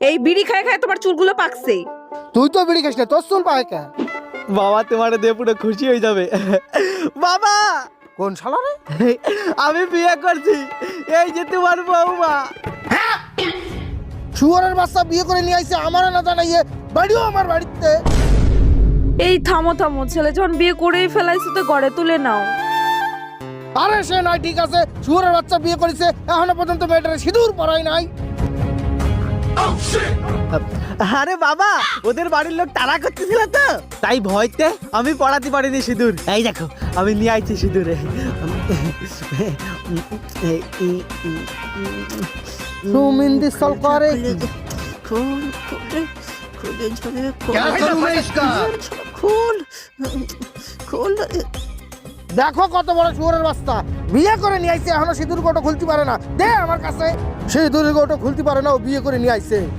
এই বিড়ি খায় খায় তোমার চুলগুলো পাকছে। তুই তো বিড়ি খাস না, তোর চুল পায় কে? বাবা তোমার দিয়ে পুরো খুশি হয়ে যাবে। বাবা কোন শালা রে? আমি বিয়ে করছি, এই যে তোমার বৌমা। শুয়োরের বাচ্চা বিয়ে করে নিয়ে আইছে আমারও না জানাইয়ে, বাড়িও আমার বাড়িতে। এই থামো থামো, ছেলে যখন বিয়ে করেই ফেলাইছে তো ঘরে তুলে নাও। আরে সে নয়, ঠিক আছে, শুয়োরের বাচ্চা বিয়ে করেছে, এখনো পর্যন্ত মেয়েটারে সিঁদুর পরাই নাই। আরে বাবা ওদের বাড়ির লোক তাড়া করতেছিল তো, তাই ভয়তে আমি পড়াতে পারিনি সিঁদুর। এই দেখো আমি নিয়ে আইছি সিঁদুরে। সুমিন্দি সল করে কি? খুল খুলে খুলে ঝরে क्या करूं मैं इसका? খুল খুল। দেখো কত বড় শুয়োরের বাচ্চা, বিয়ে করে নিয়ে আইছে, এখনো সিঁদুর গোটো খুলতে পারে না। দে আমার কাছে, সিঁদুর গোটো খুলতে পারে না, ও বিয়ে করে নিয়ে আইছে।